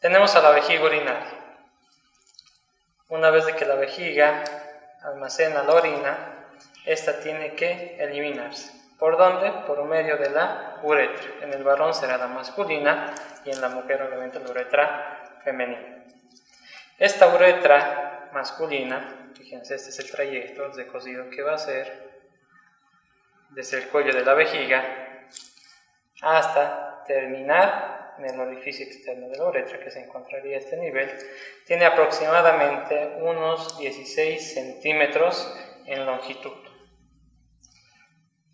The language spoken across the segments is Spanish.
Tenemos a la vejiga urinaria. Una vez de que la vejiga almacena la orina, esta tiene que eliminarse. ¿Por dónde? Por medio de la uretra. En el varón será la masculina y en la mujer obviamente la uretra femenina. Esta uretra masculina, fíjense, este es el trayecto de cosido que va a hacer desde el cuello de la vejiga hasta terminar en el orificio externo de la uretra, que se encontraría a este nivel. Tiene aproximadamente unos 16 centímetros en longitud.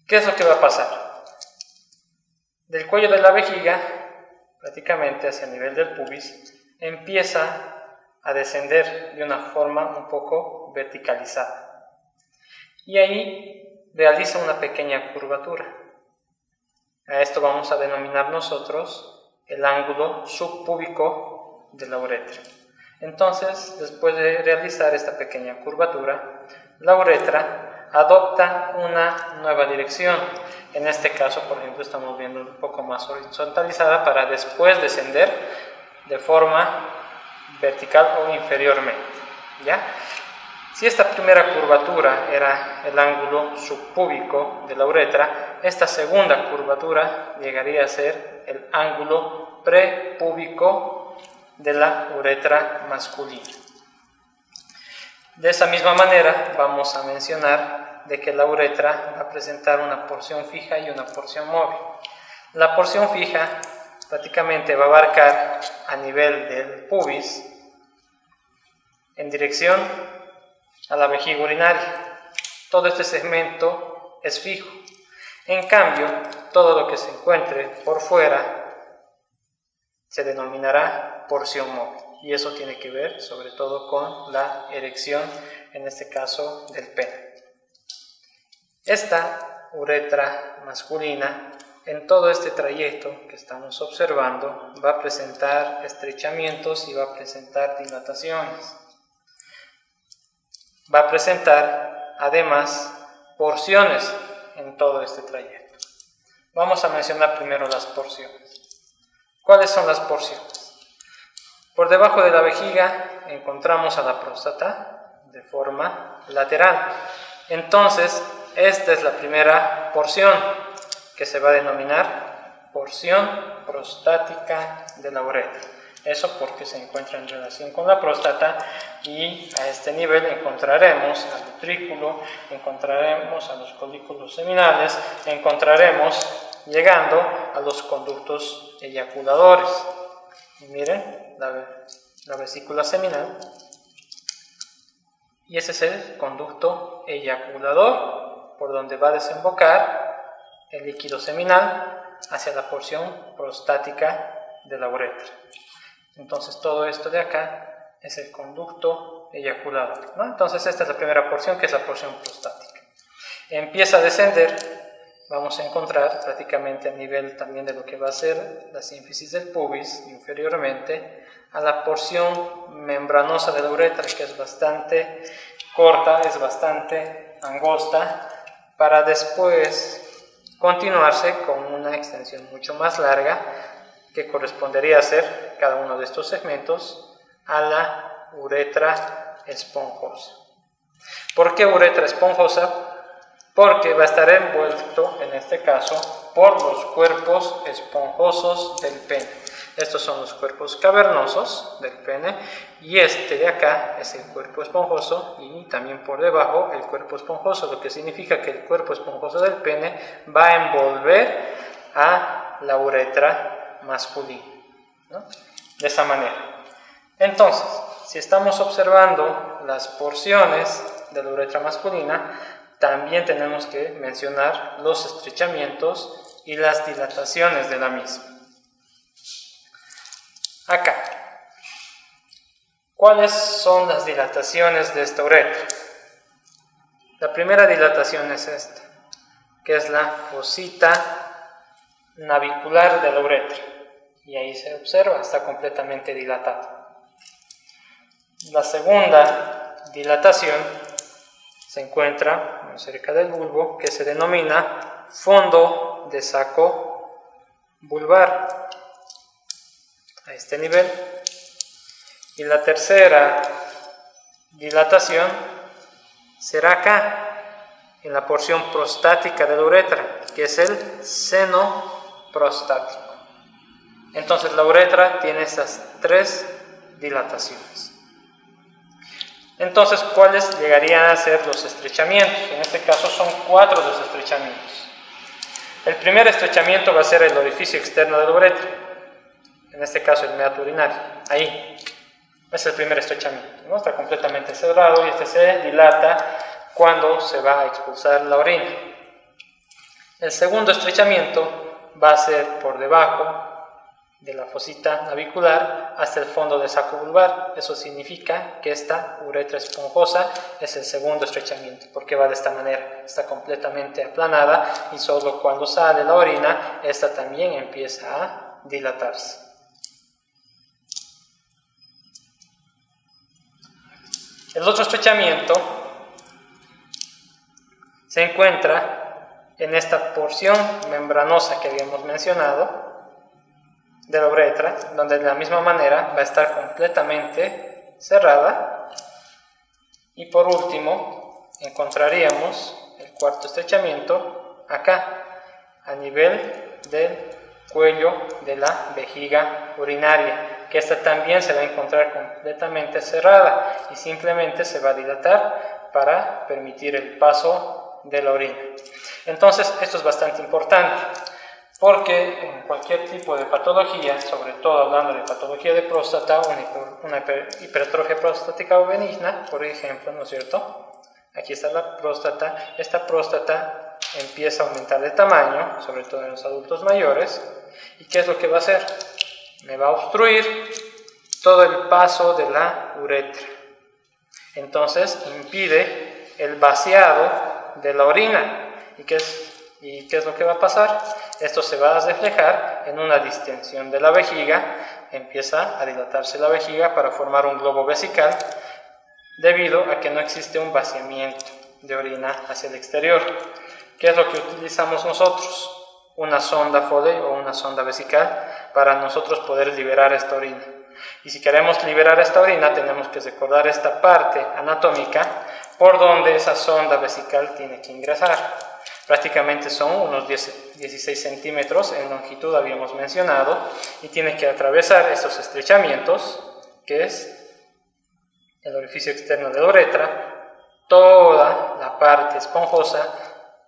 ¿Qué es lo que va a pasar? Del cuello de la vejiga, prácticamente hacia el nivel del pubis, empieza a descender de una forma un poco verticalizada. Y ahí realiza una pequeña curvatura. A esto vamos a denominar nosotros el ángulo subpúbico de la uretra. Entonces, después de realizar esta pequeña curvatura, la uretra adopta una nueva dirección. En este caso, por ejemplo, estamos viendo un poco más horizontalizada para después descender de forma vertical o inferiormente, ¿ya? Si esta primera curvatura era el ángulo subpúbico de la uretra, esta segunda curvatura llegaría a ser el ángulo prepúbico de la uretra masculina. De esa misma manera vamos a mencionar de que la uretra va a presentar una porción fija y una porción móvil. La porción fija prácticamente va a abarcar a nivel del pubis en dirección a la vejiga urinaria. Todo este segmento es fijo. En cambio, todo lo que se encuentre por fuera se denominará porción móvil. Y eso tiene que ver sobre todo con la erección, en este caso del pene. Esta uretra masculina, en todo este trayecto que estamos observando, va a presentar estrechamientos y va a presentar dilataciones. Va a presentar además porciones en todo este trayecto. Vamos a mencionar primero las porciones. ¿Cuáles son las porciones? Por debajo de la vejiga encontramos a la próstata de forma lateral. Entonces, esta es la primera porción que se va a denominar porción prostática de la uretra. Eso porque se encuentra en relación con la próstata y a este nivel encontraremos al utrículo, encontraremos a los folículos seminales, encontraremos llegando a los conductos eyaculadores. Y miren la vesícula seminal, y ese es el conducto eyaculador por donde va a desembocar el líquido seminal hacia la porción prostática de la uretra. Entonces todo esto de acá es el conducto eyaculador, ¿no? Entonces esta es la primera porción, que es la porción prostática. Empieza a descender, vamos a encontrar prácticamente a nivel también de lo que va a ser la sínfisis del pubis, inferiormente a la porción membranosa de la uretra, que es bastante corta, es bastante angosta, para después continuarse con una extensión mucho más larga, que correspondería a ser cada uno de estos segmentos a la uretra esponjosa. ¿Por qué uretra esponjosa? Porque va a estar envuelto, en este caso, por los cuerpos esponjosos del pene. Estos son los cuerpos cavernosos del pene, y este de acá es el cuerpo esponjoso, y también por debajo el cuerpo esponjoso, lo que significa que el cuerpo esponjoso del pene va a envolver a la uretra masculina, ¿no? De esa manera. Entonces, si estamos observando las porciones de la uretra masculina, también tenemos que mencionar los estrechamientos y las dilataciones de la misma. Acá, ¿cuáles son las dilataciones de esta uretra? La primera dilatación es esta, que es la fosita navicular de la uretra, y ahí se observa, está completamente dilatada. La segunda dilatación se encuentra muy cerca del bulbo, que se denomina fondo de saco vulvar. A este nivel Y la tercera dilatación será acá, en la porción prostática de la uretra, que es el seno prostático. Entonces la uretra tiene estas 3 dilataciones. Entonces, ¿cuáles llegarían a ser los estrechamientos? En este caso son 4 los estrechamientos. El primer estrechamiento va a ser el orificio externo de la uretra, en este caso el meato urinario, ahí. Es el primer estrechamiento, ¿no? Está completamente cerrado y este se dilata cuando se va a expulsar la orina. El segundo estrechamiento va a ser por debajo de la fosita navicular hasta el fondo del saco vulvar. Eso significa que esta uretra esponjosa es el segundo estrechamiento, porque va de esta manera, está completamente aplanada y solo cuando sale la orina, esta también empieza a dilatarse. El otro estrechamiento se encuentra en esta porción membranosa que habíamos mencionado de la uretra, donde de la misma manera va a estar completamente cerrada. Y por último encontraríamos el cuarto estrechamiento acá, a nivel del cuello de la vejiga urinaria, que esta también se va a encontrar completamente cerrada y simplemente se va a dilatar para permitir el paso de la orina. Entonces esto es bastante importante, porque en cualquier tipo de patología, sobre todo hablando de patología de próstata, una hipertrofia prostática o benigna, por ejemplo, ¿no es cierto? Aquí está la próstata. Esta próstata empieza a aumentar de tamaño, sobre todo en los adultos mayores. ¿Y qué es lo que va a hacer? Me va a obstruir todo el paso de la uretra. Entonces impide el vaciado de la orina. ¿Y qué es lo que va a pasar? Esto se va a reflejar en una distensión de la vejiga. Empieza a dilatarse la vejiga para formar un globo vesical, debido a que no existe un vaciamiento de orina hacia el exterior. ¿Qué es lo que utilizamos nosotros? Una sonda Foley o una sonda vesical para nosotros poder liberar esta orina. Y si queremos liberar esta orina, tenemos que recordar esta parte anatómica por donde esa sonda vesical tiene que ingresar. Prácticamente son unos 16 centímetros en longitud, habíamos mencionado, y tiene que atravesar estos estrechamientos, que es el orificio externo de la uretra, toda la parte esponjosa,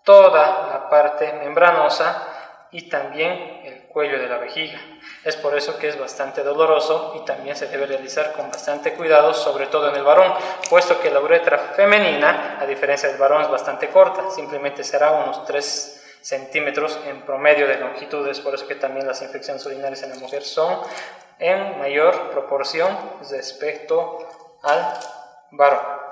toda la parte membranosa y también el cuello de la vejiga. Es por eso que es bastante doloroso y también se debe realizar con bastante cuidado, sobre todo en el varón, puesto que la uretra femenina, a diferencia del varón, es bastante corta, simplemente será unos 3 centímetros en promedio de longitud. Es por eso que también las infecciones urinarias en la mujer son en mayor proporción respecto al varón.